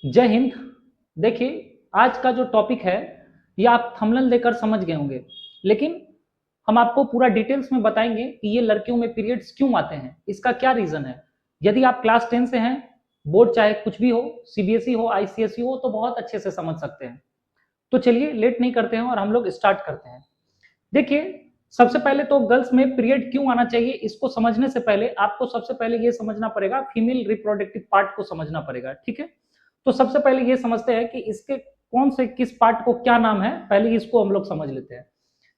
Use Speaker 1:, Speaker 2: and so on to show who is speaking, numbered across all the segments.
Speaker 1: जय हिंद। देखिए, आज का जो टॉपिक है ये आप थंबनेल देकर समझ गए होंगे, लेकिन हम आपको पूरा डिटेल्स में बताएंगे कि ये लड़कियों में पीरियड्स क्यों आते हैं, इसका क्या रीजन है। यदि आप क्लास 10 से हैं, बोर्ड चाहे कुछ भी हो, सीबीएसई हो, आईसीएसई हो, तो बहुत अच्छे से समझ सकते हैं। तो चलिए लेट नहीं करते हैं और हम लोग स्टार्ट करते हैं। देखिए, सबसे पहले तो गर्ल्स में पीरियड क्यों आना चाहिए, इसको समझने से पहले आपको सबसे पहले ये समझना पड़ेगा, फीमेल रिप्रोडक्टिव पार्ट को समझना पड़ेगा। ठीक है, तो सबसे पहले ये समझते हैं कि इसके कौन से किस पार्ट को क्या नाम है, पहले इसको हम लोग समझ लेते हैं।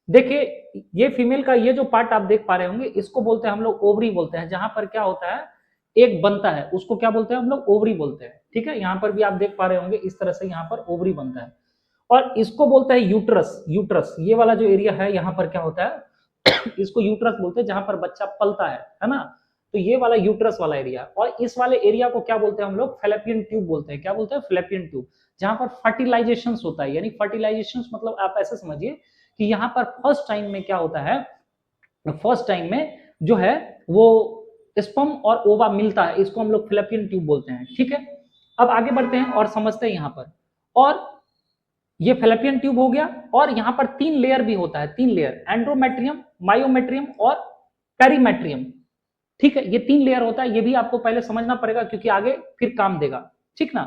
Speaker 1: देखिए, ये फीमेल का ये जो पार्ट आप देख पा रहे होंगे, इसको बोलते हैं हम लोग ओवरी बोलते हैं। जहां पर क्या होता है, एक बनता है, उसको क्या बोलते हैं हम लोग, ओवरी बोलते हैं। ठीक है, यहाँ पर भी आप देख पा रहे होंगे इस तरह से यहाँ पर ओवरी बनता है। और इसको बोलते हैं यूट्रस। यूट्रस ये वाला जो एरिया है, यहाँ पर क्या होता है इसको यूट्रस बोलते हैं, जहां पर बच्चा पलता है ना। तो ये वाला यूट्रस वाला एरिया, और इस वाले एरिया को क्या बोलते हैं हम लोग, फैलोपियन ट्यूब बोलते हैं। क्या बोलते हैं, फैलोपियन ट्यूब, जहां पर फर्टिलाइजेशन होता है। यानी फर्टिलाइजेशन मतलब आप ऐसे समझिए कि यहाँ पर फर्स्ट टाइम में क्या होता है, फर्स्ट टाइम में जो है वो स्पर्म और ओवा मिलता है, इसको हम लोग फैलोपियन ट्यूब बोलते हैं। ठीक है, अब आगे बढ़ते हैं और समझते हैं यहाँ पर। और ये फैलोपियन ट्यूब हो गया, और यहाँ पर 3 लेयर भी होता है, 3 लेयर, एंड्रोमेट्रियम, मायोमेट्रियम और पेरीमेट्रियम। ठीक है, ये 3 लेयर होता है, ये भी आपको पहले समझना पड़ेगा क्योंकि आगे फिर काम देगा। ठीक ना।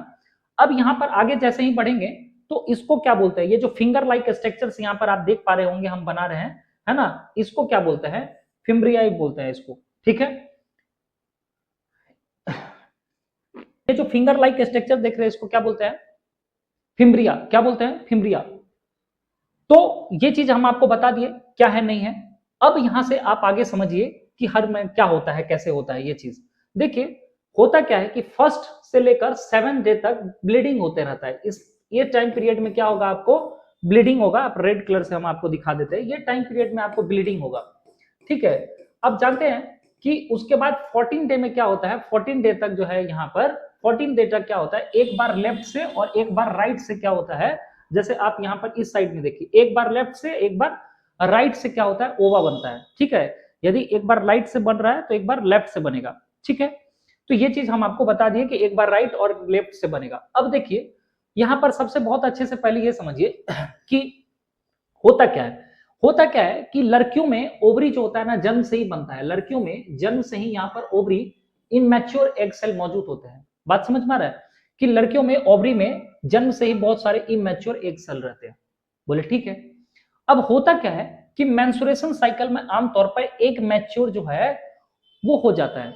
Speaker 1: अब यहाँ पर आगे जैसे ही बढ़ेंगे तो इसको क्या बोलते हैं, ये जो फिंगर लाइक स्ट्रक्चर्स यहाँ पर आप देख पा रहे होंगे हम बना रहे हैं, है ना, इसको क्या बोलते हैं, फिम्ब्रियाई बोलते हैं इसको। ठीक है, ये जो फिंगर लाइक स्ट्रक्चर देख रहे हैं इसको क्या बोलते हैं, फिम्ब्रिया। क्या बोलते हैं, फिम्ब्रिया। तो ये चीज हम आपको बता दिए क्या है नहीं है। अब यहां से आप आगे समझिए कि हर में क्या होता है, कैसे होता है ये चीज। देखिए, होता क्या है कि फर्स्ट से लेकर 7 डे तक ब्लीडिंग होते रहता है। इस ये टाइम पीरियड में क्या होगा, आपको ब्लीडिंग होगा। आप रेड कलर से हम आपको दिखा देते हैं, ये टाइम पीरियड में आपको ब्लीडिंग होगा। ठीक है, अब जानते हैं कि उसके बाद 14 डे में क्या होता है, 14 डे तक जो है यहाँ पर 14 डे तक क्या होता है, एक बार लेफ्ट से और एक बार राइट से क्या होता है, जैसे आप यहाँ पर इस साइड में देखिए, एक बार लेफ्ट से एक बार राइट से क्या होता है, ओवा बनता है। ठीक है, यदि एक बार राइट से बन रहा है तो एक बार लेफ्ट से बनेगा। ठीक है, तो ये चीज हम आपको बता दिए कि एक बार राइट और लेफ्ट से बनेगा। अब देखिए, यहाँ पर सबसे बहुत अच्छे से पहले ये समझिए कि होता क्या है। होता क्या है कि लड़कियों में ओवरी जो होता है ना, जन्म से ही बनता है। लड़कियों में जन्म से ही यहाँ पर ओवरी इनमैच्योर एग सेल मौजूद होते हैं। बात समझ में आ रहा है कि लड़कियों में ओवरी में जन्म से ही बहुत सारे इमैच्योर एग सेल रहते हैं। बोले ठीक है। अब होता क्या है कि मेंस्ट्रुएशन साइकिल में आमतौर पर एक मैच्योर जो है वो हो जाता है।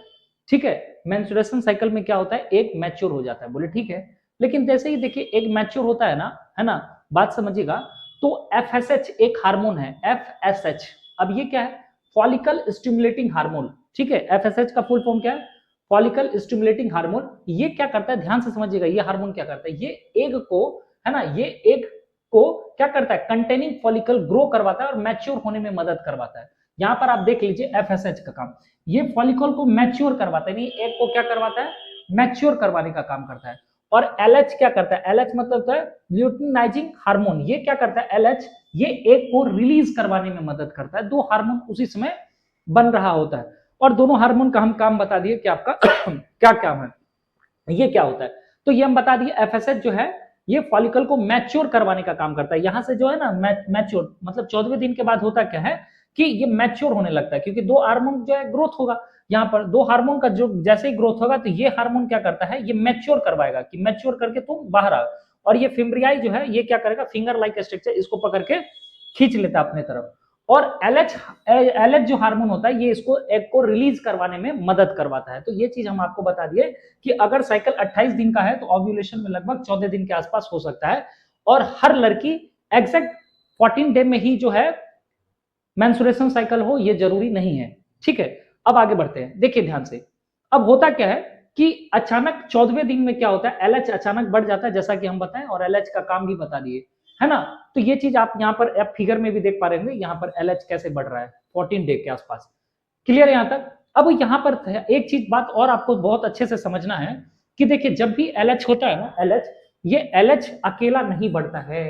Speaker 1: ठीक है, मेंस्ट्रुएशन साइकिल में क्या होता है, एक मैच्योर हो जाता है। बोले ठीक है, लेकिन जैसे ही देखिए एक मैच्योर होता है ना, बात समझिएगा। तो एफएसएच एक हार्मोन है, एफएसएच। अब ये क्या है, फॉलिकल स्टिमुलेटिंग हार्मोन। ठीक है, एफएसएच का फुल फॉर्म क्या है, फॉलिकल स्टिमुलेटिंग हार्मोन। ये क्या करता है, ध्यान से समझिएगा, ये हार्मोन क्या करता है, ये एग को, है ना, ये एग को क्या करता है, कंटेनिंग फॉलिकल ग्रो करवाता है और मैच्योर होने में मदद करवाता है। यहां पर आप देख लीजिए एफएसएच का काम, ये फॉलिकल को मैच्योर करवाता है, नहीं एग को क्या करवाता है, मैच्योर करवाने का काम करता है। और एलएच क्या करता है, एलएच मतलब है ल्यूटिनाइजिंग हार्मोन। ये क्या करता है, एलएच, ये एग को रिलीज करवाने में मदद करता है। दो हार्मोन उसी समय बन रहा होता है, और दोनों हार्मोन का हम काम बता दिए कि आपका क्या काम है, ये क्या होता है। तो ये हम बता दिए, एफएसएच जो है ये फॉलिकल को मैच्योर करवाने का काम करता है। यहां से जो है ना मैच्योर मतलब 14वें दिन के बाद होता क्या है कि ये मैच्योर होने लगता है, क्योंकि दो हार्मोन जो है ग्रोथ होगा। यहाँ पर दो हार्मोन का जो जैसे ही ग्रोथ होगा तो ये हार्मोन क्या करता है, ये मैच्योर करवाएगा कि मैच्योर करके तुम बाहर आओ। और ये फिम्ब्रियाई जो है ये क्या करेगा, फिंगर लाइक स्ट्रक्चर, इसको पकड़ के खींच लेता है अपने तरफ। और एलएच, एलएच जो हार्मोन होता है ये इसको एग को रिलीज करवाने में मदद करवाता है। तो ये चीज हम आपको बता दिए कि अगर साइकिल 28 दिन का है तो ओव्यूलेशन में लगभग 14 दिन के आसपास हो सकता है। और हर लड़की एग्जैक्ट 14 डे में ही जो है मेंस्ट्रुएशन साइकिल हो, ये जरूरी नहीं है। ठीक है, अब आगे बढ़ते हैं, देखिए ध्यान से। अब होता क्या है कि अचानक 14वें दिन में क्या होता है, एलएच अचानक बढ़ जाता है, जैसा कि हम बताएं, और एलएच का काम भी बता दिए, है ना। तो ये चीज आप यहाँ पर आप फिगर में भी देख पा रहे होंगे, यहाँ पर एलएच कैसे बढ़ रहा है 14 डे के आसपास। क्लियर यहां तक। अब यहाँ पर एक चीज बात और आपको बहुत अच्छे से समझना है कि देखिए जब भी एलएच होता है ना, एलएच, ये एलएच अकेला नहीं बढ़ता है,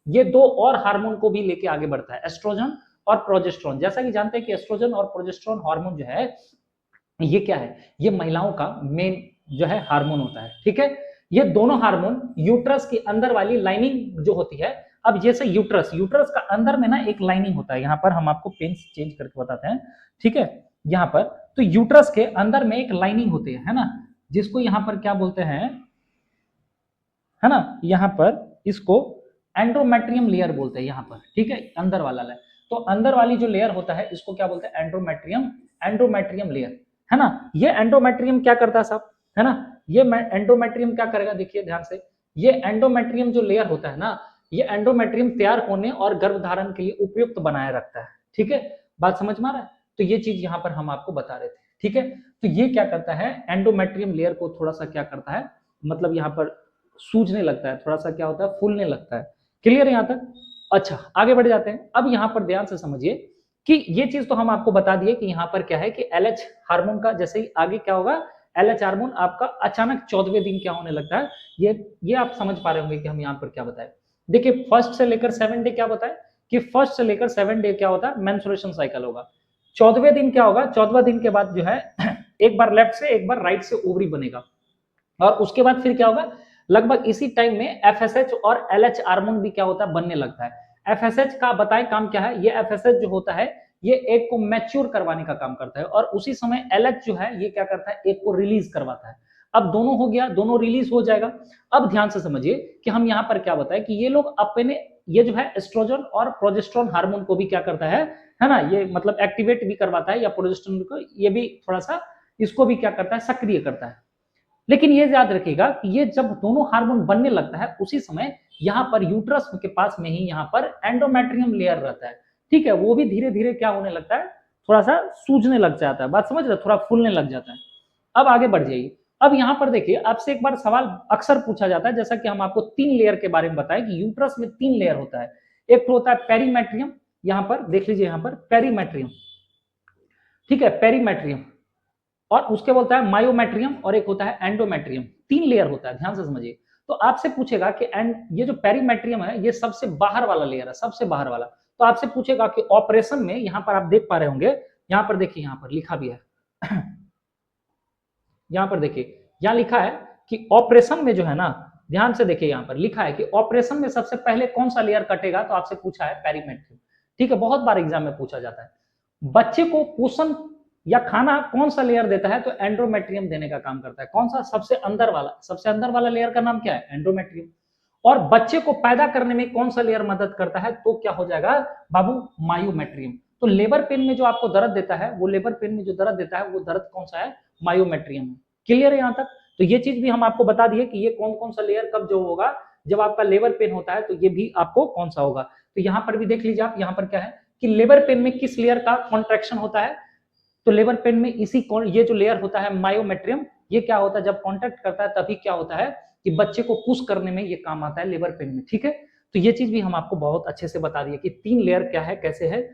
Speaker 1: ये दो और हार्मोन को भी लेके आगे बढ़ता है, एस्ट्रोजन और प्रोजेस्टेरोन। जैसा कि जानते हैं कि एस्ट्रोजन और प्रोजेस्टेरोन हार्मोन जो है ये क्या है, ये महिलाओं का मेन जो है हार्मोन होता है। ठीक है, ये दोनों हार्मोन यूट्रस के अंदर वाली लाइनिंग जो होती है, अब जैसे यूट्रस का अंदर में ना एक लाइनिंग होता है, यहाँ पर हम आपको पेन चेंज करके बताते हैं, ठीक है, यहाँ पर तो यूट्रस के अंदर में एक लाइनिंग होती है ना, जिसको यहाँ पर क्या बोलते हैं, है ना, यहाँ पर इसको एंड्रोमेट्रियम लेयर बोलते हैं यहाँ पर, ठीक है, अंदर वाला लेयर। तो अंदर वाली जो लेयर होता है इसको क्या बोलते हैं, एंड्रोमेट्रियम लेयर, है ना। ये एंड्रोमेट्रियम क्या करता है साहब, है ना, ये एंड्रोमेट्रियम क्या करेगा, देखिए ध्यान से, ये एंडोमेट्रियम जो लेयर होता है ना, ये एंडोमेट्रियम तैयार होने और गर्भधारण के लिए उपयुक्त बनाए रखता है, ठीक है, बात समझ में आ रहा है। तो ये चीज यहाँ पर हम आपको बता रहे थे, ठीक है। तो ये क्या करता है, एंडोमेट्रियम लेयर को थोड़ा सा क्या करता है, मतलब यहाँ पर सूजने लगता है, थोड़ा सा क्या होता है, फूलने लगता है। क्लियर है यहाँ तक? अच्छा, आगे बढ़ जाते हैं। अब यहाँ पर ध्यान से समझिए कि ये चीज तो हम आपको बता दिए कि यहाँ पर क्या है कि एलएच हार्मोन का जैसे ही आगे क्या होगा, एलएच हार्मोन आपका अचानक 14वें दिन क्या होने लगता है, ये आप समझ पा रहे होंगे कि हम यहाँ पर क्या बताए। देखिए फर्स्ट से लेकर 7 डे क्या बताए कि फर्स्ट से लेकर 7 डे क्या होता है, मेंस्ट्रुएशन साइकिल होगा। 14वें दिन क्या होगा, 14वां दिन के बाद जो है एक बार लेफ्ट से एक बार राइट से ओवरी बनेगा, और उसके बाद फिर क्या होगा, लगभग इसी टाइम में एफएसएच और एलएच हार्मोन भी क्या होता है, बनने लगता है। एफएसएच का बताएं काम क्या है, ये एफएसएच जो होता है ये एग को मैच्योर करवाने का काम करता है, और उसी समय एलएच जो है ये क्या करता है, एग को रिलीज करवाता है। अब दोनों हो गया, दोनों रिलीज हो जाएगा। अब ध्यान से समझिए कि हम यहाँ पर क्या बताएं कि ये लोग अपने ये जो है एस्ट्रोजन और प्रोजेस्टेरोन हार्मोन को भी क्या करता है ना, ये मतलब एक्टिवेट भी करवाता है, या प्रोजेस्टेरोन को ये भी थोड़ा सा इसको भी क्या करता है, सक्रिय करता है। लेकिन ये याद रखिएगा कि ये जब दोनों हार्मोन बनने लगता है उसी समय यहाँ पर यूट्रस के पास में ही यहाँ पर एंडोमेट्रियम लेयर रहता है, ठीक है, वो भी धीरे धीरे क्या होने लगता है, थोड़ा सा सूजने लग जाता है, बात समझ रहे, थोड़ा फूलने लग जाता है। अब आगे बढ़ जाइए। अब यहाँ पर देखिए आपसे एक बार सवाल अक्सर पूछा जाता है, जैसा कि हम आपको 3 लेयर के बारे में बताएं कि यूट्रस में 3 लेयर होता है। एक तो होता है पेरीमेट्रियम, यहाँ पर देख लीजिए, यहाँ पर पेरीमेट्रियम, ठीक है, पेरीमेट्रियम, और उसके बोलता है मायोमेट्रियम, और एक होता है एंडोमेट्रियम। 3 लेयर होता है, ध्यान से समझिए। तो आपसे पूछेगा कि ये जो पेरीमेट्रियम है ये सबसे बाहर वाला लेयर है, सबसे बाहर वाला। तो आपसे पूछेगा कि ऑपरेशन में, यहाँ पर आप देख पा रहे होंगे, यहाँ पर देखिए, यहाँ पर लिखा भी है यहाँ पर देखिए, यहाँ लिखा है कि ऑपरेशन में जो है ना, ध्यान से देखिए, यहाँ पर लिखा है कि ऑपरेशन में सबसे पहले कौन सा लेयर कटेगा, तो आपसे पूछा है पेरीमेट्रियम, ठीक है, बहुत बार एग्जाम में पूछा जाता है। बच्चे को पोषण या खाना कौन सा लेयर देता है, तो एंड्रोमेट्रियम देने का काम करता है। कौन सा, सबसे अंदर वाला लेयर का नाम क्या है, एंड्रोमेट्रियम। और बच्चे को पैदा करने में कौन सा लेयर मदद करता है, तो क्या हो जाएगा बाबू, मायोमेट्रियम। तो लेबर पेन में जो आपको दर्द देता है, वो लेबर पेन में जो दर्द देता है वो दर्द कौन सा है, मायोमेट्रियम। क्लियर है यहाँ तक? तो ये चीज भी हम आपको बता दिए कि ये कौन कौन सा लेयर कब जो होगा, जब आपका लेबर पेन होता है तो ये भी आपको कौन सा होगा। तो यहाँ पर भी देख लीजिए आप, यहाँ पर क्या है कि लेबर पेन में किस लेयर का कॉन्ट्रैक्शन होता है, तो लेबर पेन में इसी ये जो लेयर होता है मायोमेट्रियम, ये क्या होता है, जब कॉन्टैक्ट करता है तभी क्या होता है कि बच्चे को पुश करने में ये काम आता है लेबर पेन में, ठीक है। तो ये चीज भी हम आपको बहुत अच्छे से बता दिए कि 3 लेयर क्या है, कैसे है,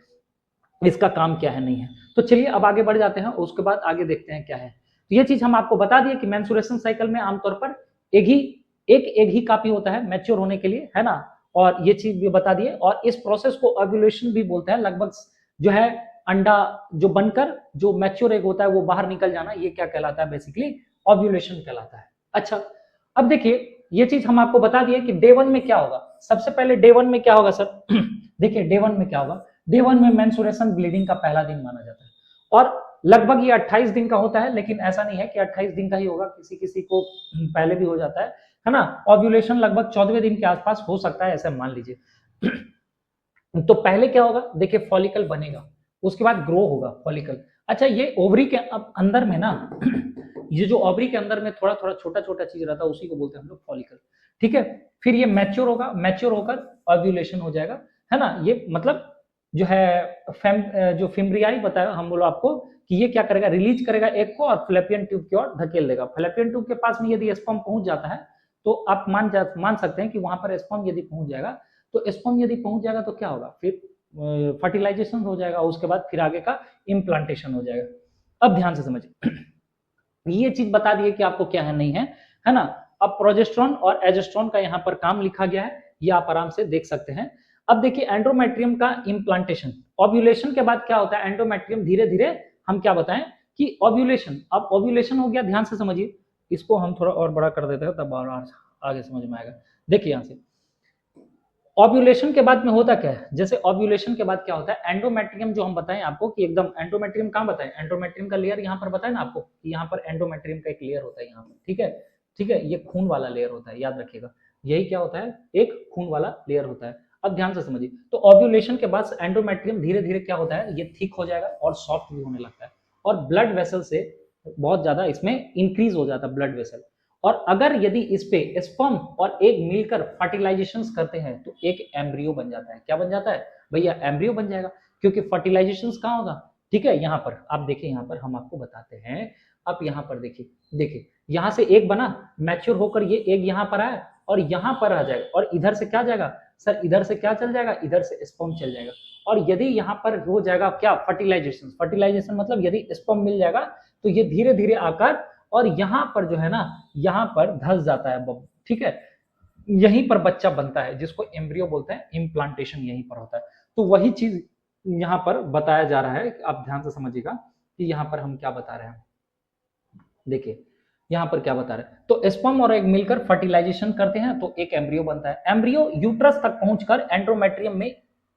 Speaker 1: इसका काम क्या है, नहीं है। तो चलिए अब आगे बढ़ जाते हैं, उसके बाद आगे देखते हैं क्या है। तो ये चीज हम आपको बता दिए कि मेंस्ट्रुएशन साइकिल में आमतौर पर एक ही काफी होता है मैच्योर होने के लिए, है ना, और ये चीज भी बता दिए। और इस प्रोसेस को ओव्यूलेशन भी बोलते हैं। लगभग जो है अंडा जो बनकर जो मैच्योर एग होता है वो बाहर निकल जाना, ये क्या कहलाता है, बेसिकली ओव्यूलेशन कहलाता है। अच्छा, अब देखिए ये चीज हम आपको बता दिए कि डे 1 में क्या होगा। सबसे पहले डे 1 में क्या होगा सर देखिए डे 1 में क्या होगा, डे 1 में मेंस्ट्रुएशन ब्लीडिंग का पहला दिन माना जाता है, और लगभग ये 28 दिन का होता है, लेकिन ऐसा नहीं है कि 28 दिन का ही होगा, किसी किसी को पहले भी हो जाता है ना। ओव्यूलेशन लगभग 14वें दिन के आसपास हो सकता है, ऐसे मान लीजिए। तो पहले क्या होगा, देखिए फॉलिकल बनेगा, उसके बाद ग्रो होगा फॉलिकल। अच्छा, ये ओवरी के अंदर में ना ये जो ओवरी के अंदर में थोड़ा थोड़ा छोटा छोटा चीज रहता है उसी को बोलते हैं हम लोग फॉलिकल, ठीक है। फिर ये मैच्योर होगा, मैच्योर होकर ओव्यूलेशन हो जाएगा, है ना। ये मतलब जो है जो फिम्ब्रियाई बताया हम बोलो आपको कि ये क्या करेगा, रिलीज करेगा एग को और फ्लैपियन ट्यूब की ओर धकेल देगा। फ्लैपियन ट्यूब के पास में यदि स्पर्म पहुंच जाता है तो आप मान सकते हैं कि वहां पर स्पर्म यदि पहुंच जाएगा, तो स्पर्म यदि पहुंच जाएगा तो क्या होगा, फिर फर्टिलाइजेशन हो जाएगा, उसके बाद फिर आगे का इम्प्लांटेशन हो जाएगा। अब ध्यान से समझिए, ये चीज बता दिए कि आपको क्या है, नहीं है ना। अब प्रोजेस्टेरोन और एजेस्ट्रोन का यहाँ पर काम लिखा गया है, ये आप आराम से देख सकते हैं। अब देखिए एंड्रोमेट्रियम का इम्प्लांटेशन, ओव्यूलेशन के बाद क्या होता है, एंड्रोमेट्रियम धीरे धीरे हम क्या बताएं कि ओव्यूलेशन, अब ओव्यूलेशन हो गया, ध्यान से समझिए, इसको हम थोड़ा और बड़ा कर देते हैं तब और आगे समझ में आएगा। देखिए यहाँ से ओव्यूलेशन के बाद में होता क्या है, जैसे ओव्यूलेशन के बाद क्या होता है, एंडोमेट्रियम जो हम बताएं आपको कि एकदम एंडोमेट्रियम कहाँ बताएं, एंडोमेट्रियम का लेयर यहाँ पर बताएं ना आपको कि यहाँ पर एंडोमेट्रियम का एक लेयर होता है यहाँ पर, ठीक है, ठीक है, ये खून वाला लेयर होता है, याद रखिएगा, यही क्या होता है, एक खून वाला लेयर होता है। अब ध्यान से समझिए, तो ओव्यूलेशन के बाद एंडोमेट्रियम धीरे धीरे क्या होता है, ये थिक हो जाएगा और सॉफ्ट भी होने लगता है, और ब्लड वेसल से बहुत ज्यादा इसमें इंक्रीज हो जाता है ब्लड वेसल। और अगर यदि इस पे स्पर्म और एग मिलकर फर्टिलाइजेशन करते हैं तो एक एम्ब्रियो बन जाता है। क्या बन जाता है भैया, एम्ब्रियो बन जाएगा, क्योंकि फर्टिलाइजेशन कहाँ होगा, ठीक है, यहाँ पर आप देखिए, यहाँ पर हम आपको बताते हैं, आप यहाँ पर देखिए, देखिए यहाँ से एग बना, मैच्योर होकर ये एग यहाँ पर आया और यहाँ पर आ जाएगा, और इधर से क्या जाएगा सर, इधर से क्या चल जाएगा, इधर से स्पर्म चल जाएगा, और यदि यहाँ पर हो जाएगा क्या, फर्टिलाइजेशन, फर्टिलाइजेशन मतलब यदि स्पर्म मिल जाएगा तो ये धीरे धीरे आकर और यहाँ पर जो है ना, यहाँ पर धस जाता है, ठीक है, यहीं पर बच्चा बनता है जिसको एम्ब्रियो बोलते हैं, इम्प्लांटेशन यहीं पर होता है। तो वही चीज यहाँ पर बताया जा रहा है, आप ध्यान से समझिएगा कि यहाँ पर हम क्या बता रहे हैं, देखिए यहाँ पर क्या बता रहे हैं, तो स्पर्म और एग मिलकर फर्टिलाइजेशन करते हैं तो एक एम्ब्रियो बनता है, एम्ब्रियो यूट्रस तक पहुंचकर एंड्रोमेट्रियम में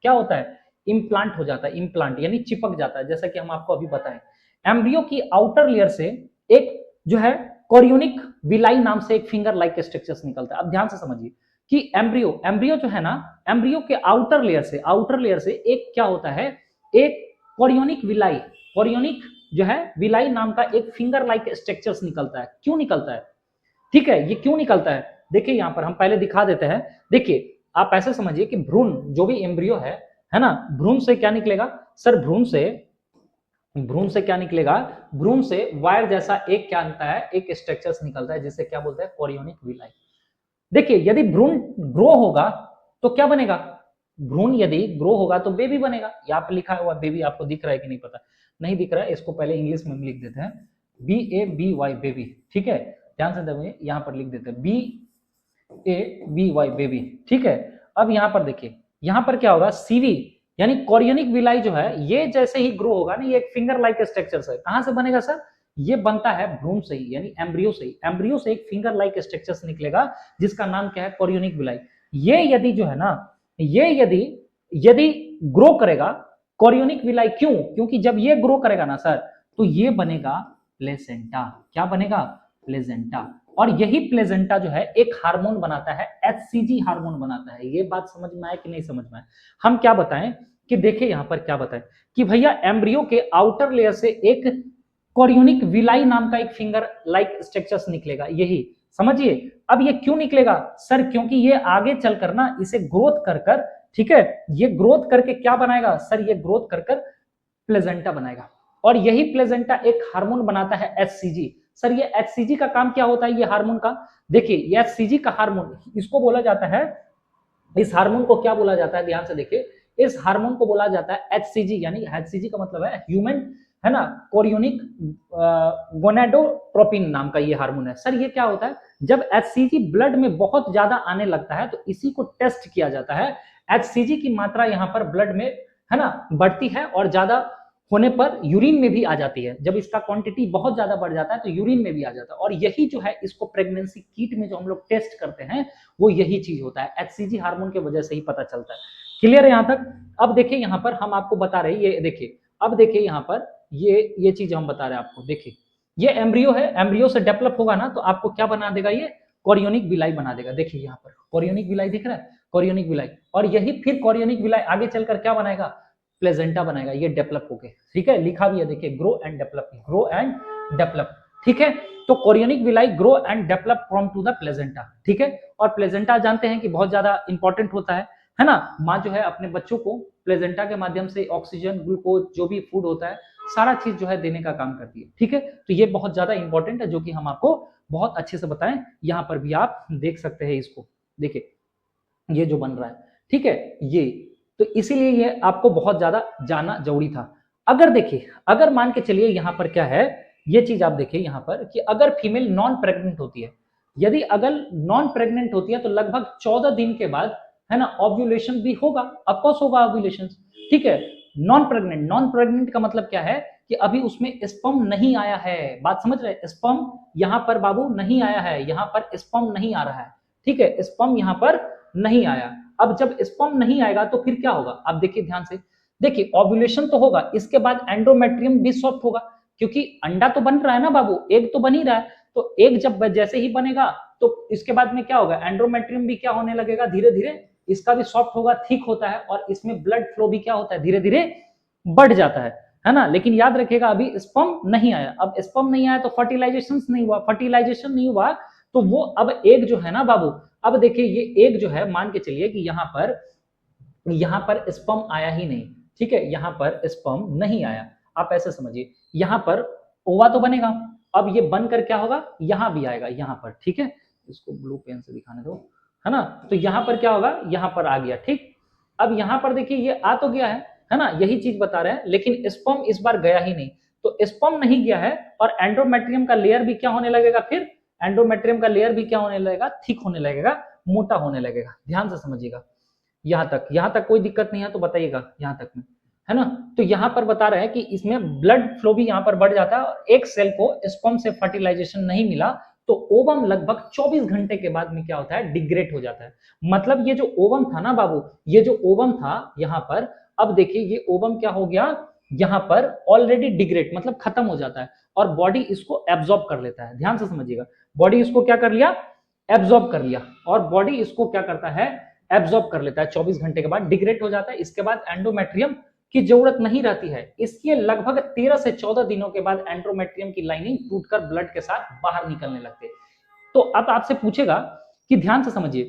Speaker 1: क्या होता है, इम्प्लांट हो जाता है, इम्प्लांट यानी चिपक जाता है, जैसा कि हम आपको अभी बताएं। एम्ब्रियो की आउटर लेयर से एक जो है कोरियोनिक विलाई नाम से एक फिंगर लाइक स्ट्रक्चर्स निकलता है। अब ध्यान से समझिए कि एम्ब्रियो, एम्ब्रियो जो है ना, एम्ब्रियो के आउटर लेयर से एक क्या होता है, एक कोरियोनिक विलाई, कोरियोनिक जो है विलाई नाम का एक फिंगर लाइक स्ट्रक्चर्स निकलता है। क्यों निकलता है, ठीक है, ये क्यों निकलता है, देखिए यहाँ पर हम पहले दिखा देते हैं। देखिए आप ऐसे समझिए कि भ्रूण जो भी एम्ब्रियो है ना, भ्रूण से क्या निकलेगा सर, भ्रूण से क्या निकलेगा, भ्रूण से वायर जैसा एक क्या निकलता है, एक स्ट्रक्चर्स निकलता है जिसे क्या बोलते हैं, कोरियोनिक विलाई। देखिए यदि भ्रूण ग्रो होगा तो क्या बनेगा, भ्रूण यदि ग्रो होगा तो बेबी बनेगा, यहाँ पर लिखा हुआ बेबी आपको दिख रहा है कि नहीं पता, नहीं दिख रहा है, इसको पहले इंग्लिश में लिख देते हैं, BABY बेबी, ठीक है, ध्यान से देखिए यहाँ पर लिख देते हैं BABY बेबी, ठीक है। अब यहाँ पर देखिए, यहाँ पर क्या होगा, CV यानी कोरियोनिक विलाई जो है, ये जैसे ही ग्रो होगा ना, ये एक फिंगर लाइक स्ट्रक्चर है, कहां से बनेगा सर, ये बनता है भ्रूण से ही, यानी एम्ब्रियो से ही, एम्ब्रियो से एक फिंगर लाइक स्ट्रक्चर निकलेगा जिसका नाम क्या है, कोरियोनिक विलाई। ये यदि जो है ना, ये यदि ग्रो करेगा कोरियोनिक विलाई, क्यों, क्योंकि जब ये ग्रो करेगा ना सर तो ये बनेगा प्लेसेंटा। क्या बनेगा, प्लेसेंटा। और यही प्लेसेंटा जो है एक हार्मोन बनाता है, HCG हार्मोन बनाता है। ये बात समझ में आए कि नहीं समझ में आए, हम क्या बताएं कि देखिए यहां पर क्या बताएं कि भैया एम्ब्रियो के आउटर लेयर से एक कोरियोनिक विलाई नाम का एक फिंगर लाइक स्ट्रक्चर्स निकलेगा, यही समझिए। अब ये क्यों निकलेगा सर, क्योंकि ये आगे चलकर ना इसे ग्रोथ कर, ठीक है, ये ग्रोथ करके क्या बनाएगा सर, ये ग्रोथ कर प्लेसेंटा बनाएगा, और यही प्लेसेंटा एक हार्मोन बनाता है HCG। सर ये HCG का काम क्या होता है, ये हार्मोन का, देखिए ये HCG का हार्मोन, इसको बोला जाता है, इस हार्मोन को क्या बोला जाता है, ध्यान से देखिए, इस हार्मोन को बोला जाता है HCG, यानी HCG का मतलब है ह्यूमन, है ना, कोरियोनिक गोनाडोट्रोपिन नाम का ये हार्मोन है। सर ये क्या होता है, जब HCG ब्लड में बहुत ज्यादा आने लगता है तो इसी को टेस्ट किया जाता है, HCG की मात्रा यहाँ पर ब्लड में, है ना, बढ़ती है, और ज्यादा होने पर यूरिन में भी आ जाती है, जब इसका क्वांटिटी बहुत ज्यादा बढ़ जाता है तो यूरिन में भी आ जाता है, और यही जो है इसको प्रेगनेंसी किट में जो हम लोग टेस्ट करते हैं वो यही चीज होता है, HCG हार्मोन की वजह से ही पता चलता है। क्लियर है यहाँ तक। अब देखिए यहाँ पर हम आपको बता रहे हैं, ये देखिए, अब देखिए यहाँ पर ये चीज हम बता रहे हैं आपको, देखिए ये एम्ब्रियो है, एम्ब्रियो से डेवलप होगा ना तो आपको क्या बना देगा, ये कोरियोनिक विलाई बना देगा। देखिए यहाँ पर कोरियोनिक विलाई दिख रहा है, कोरियोनिक विलाई, और यही फिर कोरियोनिक विलाई आगे चलकर क्या बनाएगा, प्लेसेंटा बनाएगा, ये डेवलप होके, ठीक है, लिखा भी है देखिए, grow and develop, grow and develop, ठीक है। तो chorionic villi grow and develop from to the placenta, ठीक है। और प्लेसेंटा जानते हैं कि बहुत ज्यादा इंपॉर्टेंट होता है ना, माँ जो है अपने बच्चों को प्लेसेंटा के माध्यम से ऑक्सीजन, ग्लूकोज, जो भी फूड होता है सारा चीज जो है देने का काम करती है, ठीक है। तो ये बहुत ज्यादा इंपॉर्टेंट है, जो कि हम आपको बहुत अच्छे से बताएं, यहाँ पर भी आप देख सकते हैं इसको, देखिए ये जो बन रहा है, ठीक है, ये तो इसीलिए ये आपको बहुत ज्यादा जानना जरूरी था। अगर देखिए, अगर मान के चलिए यहाँ पर क्या है, ये चीज आप देखिए यहाँ पर कि अगर फीमेल नॉन प्रेग्नेंट होती है, यदि अगर नॉन प्रेग्नेंट होती है तो लगभग 14 दिन के बाद, है ना, ओव्यूलेशन भी होगा, ऑफकोर्स होगा ओव्यूलेशन, ठीक है। नॉन प्रेग्नेंट का मतलब क्या है कि अभी उसमें स्पर्म नहीं आया है। बात समझ रहे हैं? स्पर्म यहां पर बाबू नहीं आया है, यहां पर स्पर्म नहीं आ रहा है, ठीक है, स्पर्म यहां पर नहीं आया। अब जब स्पर्म नहीं आएगा तो फिर क्या होगा, आप देखिए ध्यान से, देखिए ओव्यूलेशन तो होगा, इसके बाद एंडोमेट्रियम भी सॉफ्ट होगा, क्योंकि अंडा तो बन रहा है ना बाबू, एग तो बन ही रहा है, तो एग जब जैसे ही बनेगा तो इसके बाद में क्या होगा, एंडोमेट्रियम भी क्या होने लगेगा, धीरे धीरे इसका भी सॉफ्ट होगा, थिक होता है, और इसमें ब्लड फ्लो भी क्या होता है, धीरे धीरे बढ़ जाता है ना। लेकिन याद रखिएगा अभी स्पर्म नहीं आया, अब स्पर्म नहीं आया तो फर्टिलाइजेशन नहीं हुआ, फर्टिलाइजेशन नहीं हुआ तो वो अब एग जो है ना बाबू, अब देखिए ये एग जो है, मान के चलिए कि यहां पर स्पर्म आया ही नहीं, ठीक है, यहां पर स्पर्म नहीं आया, आप ऐसे समझिए, यहां पर ओवा तो बनेगा, अब ये बनकर क्या होगा, यहां भी आएगा, यहां पर, ठीक है, इसको ब्लू पेन से दिखाने दो, है ना, तो यहां पर क्या होगा, यहां पर आ गया, ठीक। अब यहां पर देखिए ये आ तो गया है ना, यही चीज बता रहे हैं, लेकिन स्पर्म इस बार गया ही नहीं, तो स्पर्म नहीं गया है, और एंडोमेट्रियम का लेयर भी क्या होने लगेगा, फिर एंडोमेट्रियम का लेयर भी क्या होने लगेगा, थिक होने लगेगा, मोटा होने लगेगा। ध्यान से समझिएगा, यहां तक कोई दिक्कत नहीं है तो बताइएगा, यहां तक में, है ना। तो यहां पर बता रहे हैं कि इसमें ब्लड फ्लो भी यहां पर बढ़ जाता है, और एक सेल को स्पर्म से फर्टिलाइजेशन नहीं मिला तो ओवम लगभग 24 घंटे के बाद में क्या होता है, डिग्रेड हो जाता है। मतलब ये जो ओवम था ना बाबू, ये जो ओवम था यहां पर, अब देखिए ये ओवम क्या हो गया, यहां पर ऑलरेडी डिग्रेड मतलब खत्म हो जाता है, और बॉडी इसको एब्जॉर्ब कर लेता है। ध्यान से समझिएगा, बॉडी इसको क्या कर लिया, एब्जॉर्ब कर लिया, और बॉडी इसको क्या करता है, एब्जॉर्ब कर लेता है, 24 घंटे के बाद डिग्रेड हो जाता है। इसके बाद एंडोमेट्रियम की जरूरत नहीं रहती है, इसके लगभग 13 से 14 दिनों के बाद एंडोमेट्रियम की लाइनिंग टूटकर ब्लड के साथ बाहर निकलने लगते। तो अब आपसे पूछेगा कि ध्यान से समझिए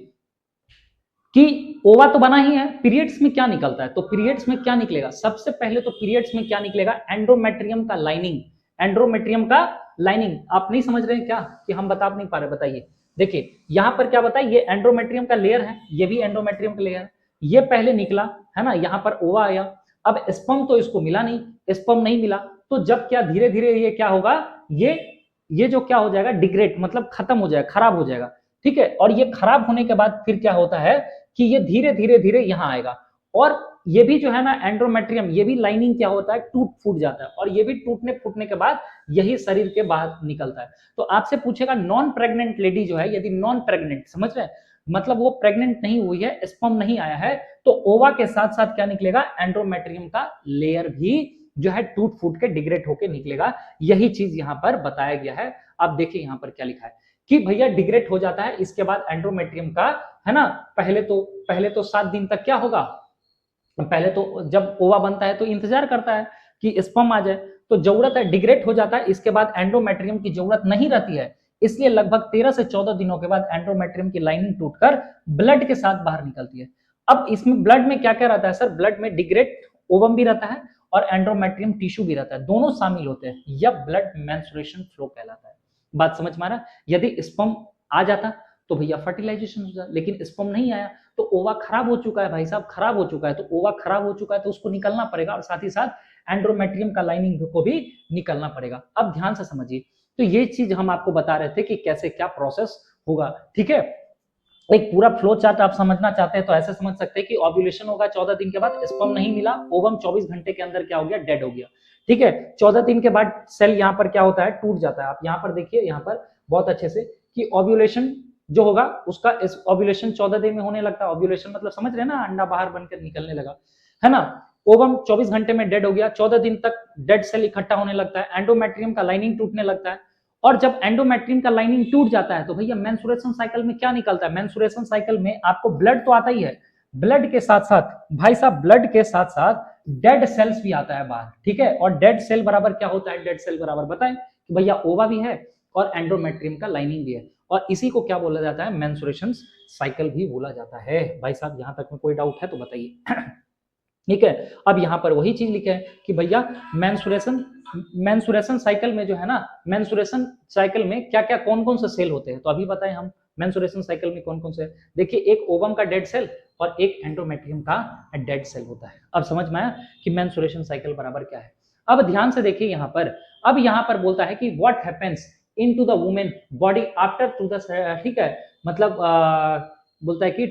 Speaker 1: कि ओवा तो बना ही है, पीरियड्स में क्या निकलता है, तो पीरियड्स में क्या निकलेगा, सबसे पहले तो पीरियड्स में क्या निकलेगा, एंडोमेट्रियम का लाइनिंग, एंडोमेट्रियम का लाइनिंग। आप नहीं समझ रहे हैं क्या कि हम बता नहीं पा रहे, बताइए। देखिए यहां पर क्या बताइए, ये एंडोमेट्रियम का लेयर है, ये भी एंडोमेट्रियम का लेयर है, ये पहले निकला है ना, यहां पर ओवा आया, अब स्पर्म तो इसको मिला नहीं, स्पर्म नहीं मिला, तो जब क्या धीरे धीरे ये क्या होगा, ये जो क्या हो जाएगा, डिग्रेड मतलब खत्म हो जाएगा, खराब हो जाएगा, ठीक है। और ये खराब होने के बाद फिर क्या होता है कि ये धीरे धीरे धीरे यहां आएगा, और ये भी जो है ना एंडोमेट्रियम, ये भी लाइनिंग क्या होता है, टूट फूट जाता है, और ये भी टूटने फूटने के बाद यही शरीर के बाहर निकलता है। तो आपसे पूछेगा नॉन प्रेग्नेंट लेडी जो है, यदि नॉन प्रेग्नेंट, समझ रहे हैं, मतलब वो प्रेग्नेंट नहीं हुई है, स्पर्म नहीं आया है, तो ओवा के साथ साथ क्या निकलेगा, एंडोमेट्रियम का लेयर भी जो है टूट फूट के डिग्रेड होके निकलेगा। यही चीज यहां पर बताया गया है। आप देखिए यहां पर क्या लिखा है कि भैया डिग्रेड हो जाता है, इसके बाद एंडोमेट्रियम का, है ना, पहले तो 7 दिन तक क्या होगा, पहले तो जब ओवा बनता है तो इंतजार करता है कि स्पर्म आ जाए, तो जरूरत है, डिग्रेड हो जाता है, इसके बाद एंडोमेट्रियम की जरूरत नहीं रहती है, इसलिए लगभग 13 से 14 दिनों के बाद एंडोमेट्रियम की लाइनिंग टूटकर ब्लड के साथ बाहर निकलती है। अब इसमें ब्लड में क्या क्या रहता है सर, ब्लड में डिग्रेड ओवम भी रहता है और एंडोमेट्रियम टिश्यू भी रहता है, दोनों शामिल होते हैं, यह ब्लड मेंस्ट्रुएशन फ्लो कहलाता है। बात समझ में आ रहा है? यदि स्पर्म आ जाता तो भैया फर्टिलाइजेशन हो जाता, लेकिन स्पर्म नहीं आया तो ओवा खराब हो चुका है भाई साहब, खराब हो चुका है, तो ओवा खराब हो चुका है तो उसको निकलना पड़ेगा, और साथ ही साथ एंडोमेट्रियम का लाइनिंग को भी निकलना पड़ेगा। अब ध्यान से समझिए, तो ये चीज हम आपको बता रहे थे कि कैसे क्या प्रोसेस होगा, ठीक है। एक पूरा फ्लो चार्ट आप समझना चाहते हैं तो ऐसे समझ सकते हैं कि ओव्यूलेशन होगा, 14 दिन के बाद स्पर्म नहीं मिला, ओवम 24 घंटे के अंदर क्या हो गया, डेड हो गया, ठीक है। 14 दिन के बाद सेल यहाँ पर क्या होता है, टूट जाता है। आप यहाँ पर देखिए, यहाँ पर बहुत अच्छे से कि ओव्यूलेशन जो होगा उसका ओव्यूलेशन 14 दिन में होने लगता है। ओव्यूलेशन मतलब समझ रहे हैं ना, अंडा बाहर बनकर निकलने लगा, है ना। ओवम 24 घंटे में डेड हो गया, 14 दिन तक डेड सेल इकट्ठा होने लगता है, एंडोमेट्रियम का लाइनिंग टूटने लगता है, और जब एंडोमेट्रियम का लाइनिंग टूट जाता है तो भैया मेंस्ट्रुएशन साइकिल में क्या निकलता है, मेंस्ट्रुएशन साइकिल में आपको ब्लड तो आता ही है, ब्लड के साथ साथ भाई साहब, ब्लड के साथ साथ डेड सेल्स भी आता है बाहर, ठीक है। और डेड सेल बराबर क्या होता है, डेड सेल बराबर बताएं कि भैया ओवा भी है और एंडोमेट्रियम का लाइनिंग भी है, और इसी को क्या बोला जाता है, मेंस्ट्रुएशन साइकिल भी बोला जाता है। भाई साहब यहां तक में कोई डाउट है तो बताइए। ठीक है। अब यहां पर वही चीज लिखा है कि भैया मेंस्ट्रुएशन साइकिल में जो है ना, मेंस्ट्रुएशन साइकिल में क्या क्या कौन कौन से सेल होते हैं, तो अभी बताएं हम मेंस्ट्रुएशन साइकिल में कौन कौन से। देखिए एक ओवम का डेड सेल और एक एंडोमेट्रियम का डेड सेल होता है। अब समझ में आया कि मेंस्ट्रुएशन साइकिल बराबर क्या है। अब ध्यान से देखिए यहाँ पर, अब यहाँ पर बोलता है कि what happens into the women body after two the, ठीक है, मतलब बोलता है कि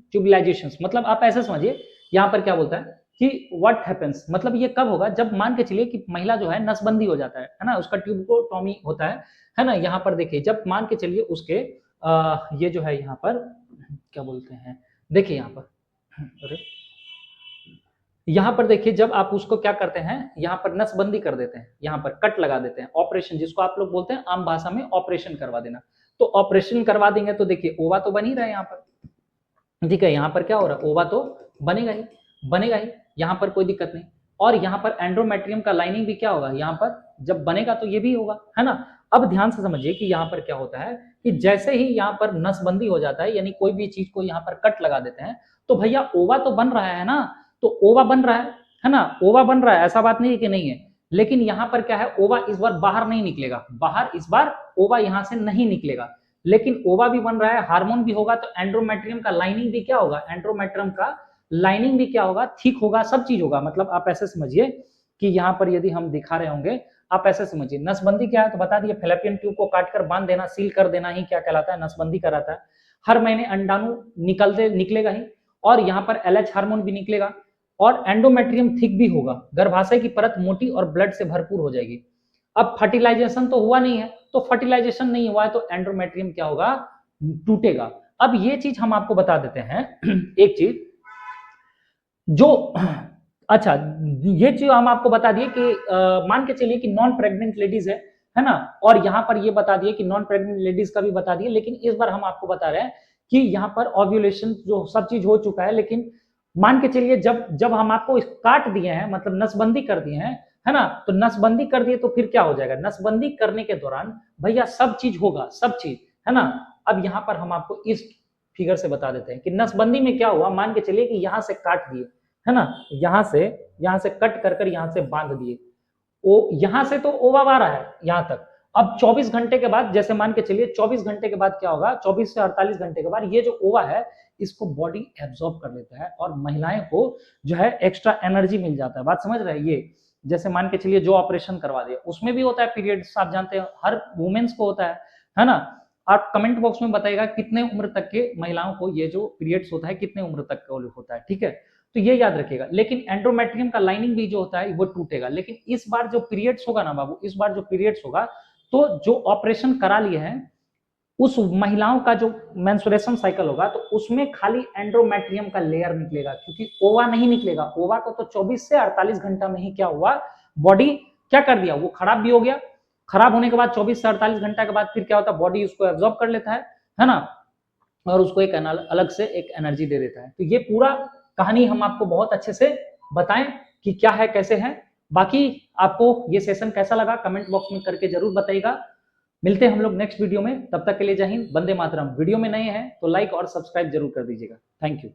Speaker 1: ट्यूबलाइजेशन, मतलब आप ऐसे समझिए, यहाँ पर क्या बोलता है कि व्हाट हैपेंस, मतलब ये कब होगा, जब मान के चलिए कि महिला जो है नसबंदी हो जाता है ना, उसका ट्यूबोटॉमी होता है ना। यहाँ पर देखिए, जब मान के चलिए उसके ये जो है यहाँ पर क्या बोलते हैं, देखिए यहाँ पर, अरे यहाँ पर देखिए, जब आप उसको क्या करते हैं, यहाँ पर नसबंदी कर देते हैं, यहाँ पर कट लगा देते हैं, ऑपरेशन जिसको आप लोग बोलते हैं आम भाषा में ऑपरेशन करवा देना। तो ऑपरेशन करवा देंगे तो देखिए ओवा तो बन ही रहा है यहाँ पर, ठीक है। यहाँ पर क्या हो रहा है, ओवा तो बनेगा ही, बनेगा ही, यहाँ पर कोई दिक्कत नहीं। और यहाँ पर एंड्रोमेट्रियम का लाइनिंग भी क्या होगा, यहाँ पर जब बनेगा तो ये भी होगा, है ना। अब ध्यान से समझिए कि यहाँ पर क्या होता है कि जैसे ही यहाँ पर नसबंदी हो जाता है, यानी कोई भी चीज को यहाँ पर कट लगा देते हैं, तो भैया ओवा तो बन रहा है ना, तो ओवा बन रहा है ना, ओवा बन रहा है, ऐसा बात नहीं है कि नहीं है। लेकिन यहाँ पर क्या है, ओवा इस बार बाहर नहीं निकलेगा, बाहर इस बार ओवा यहाँ से नहीं निकलेगा, लेकिन ओवा भी बन रहा है, हार्मोन भी होगा, तो एंड्रोमेट्रियम का लाइनिंग भी क्या होगा, एंड्रोमेट्रियम का लाइनिंग भी क्या होगा, ठीक होगा, सब चीज होगा। मतलब आप ऐसे समझिए कि यहाँ पर यदि हम दिखा रहे होंगे, आप ऐसे समझिए, नसबंदी क्या है तो बता दिए, फेलोपियन ट्यूब को काटकर बांध देना, सील कर देना ही क्या कहलाता है, नसबंदी कराता है। हर महीने अंडाणु निकलेगा ही, और यहाँ पर एलएच हार्मोन भी निकलेगा, और एंडोमेट्रियम थिक भी होगा, गर्भाशय की परत मोटी और ब्लड से भरपूर हो जाएगी। अब फर्टिलाइजेशन तो हुआ नहीं है, तो फर्टिलाइजेशन नहीं हुआ है तो एंड्रोमेट्रियम क्या होगा, टूटेगा। अब ये चीज हम आपको बता देते हैं एक चीज जो, अच्छा ये चीज हम आपको बता दिए कि मान के चलिए कि नॉन प्रेग्नेंट लेडीज है ना, और यहाँ पर ये बता दिए कि नॉन प्रेग्नेंट लेडीज का भी बता दिए, लेकिन इस बार हम आपको बता रहे हैं कि यहाँ पर ओव्यूलेशन जो सब चीज हो चुका है, लेकिन मान के चलिए जब जब हम आपको काट दिए हैं, मतलब नसबंदी कर दिए हैं, है ना, तो नसबंदी कर दिए तो फिर क्या हो जाएगा, नसबंदी करने के दौरान भैया सब चीज होगा, सब चीज, है ना। अब यहाँ पर हम आपको इस फिगर से बता देते हैं कि नसबंदी में क्या हुआ, मान के चलिए कि यहाँ से काट दिए, है ना, यहाँ से कट कर यहाँ से बांध दिए, ओ यहाँ से तो ओवा आ रहा है यहाँ तक। अब 24 घंटे के बाद, जैसे मान के चलिए 24 घंटे के बाद क्या होगा, 24 से 48 घंटे के बाद ये जो ओवा है इसको बॉडी एब्जॉर्ब कर लेता है, और महिलाएं को जो है एक्स्ट्रा एनर्जी मिल जाता है। बात समझ रहे हैं, ये जैसे मान के चलिए जो ऑपरेशन करवा दिया उसमें भी होता है पीरियड्स, आप जानते हैं हर वुमेन्स को होता है ना। आप कमेंट बॉक्स में बताइएगा कितने उम्र तक के महिलाओं को ये जो पीरियड्स होता है कितने उम्र तक का होता है, ठीक है। तो ये याद रखिएगा। लेकिन एंड्रोमेट्रियम का लाइनिंग भी जो होता है वो टूटेगा, लेकिन इस बार जो पीरियड्स होगा ना बाबू, इस बार जो पीरियड्स होगा, तो जो ऑपरेशन करा लिए हैं उस महिलाओं का जो मेंस्ट्रुएशन साइकिल होगा, तो उसमें खाली एंड्रोमेट्रियम का लेयर निकलेगा, क्योंकि ओवा नहीं निकलेगा। ओवा को तो 24 से 48 घंटा में ही क्या हुआ, बॉडी क्या कर दिया, वो खराब भी हो गया। खराब होने के बाद 24 से 48 घंटा के बाद फिर क्या होता है, बॉडी उसको एब्जॉर्ब कर लेता है ना, और उसको एक अलग से एक एनर्जी दे देता है। तो ये पूरा कहानी हम आपको बहुत अच्छे से बताएं कि क्या है कैसे है। बाकी आपको ये सेशन कैसा लगा कमेंट बॉक्स में करके जरूर बताइएगा। मिलते हैं हम लोग नेक्स्ट वीडियो में, तब तक के लिए जय हिंद, वंदे मातरम। वीडियो में नए हैं तो लाइक और सब्सक्राइब जरूर कर दीजिएगा। Thank you.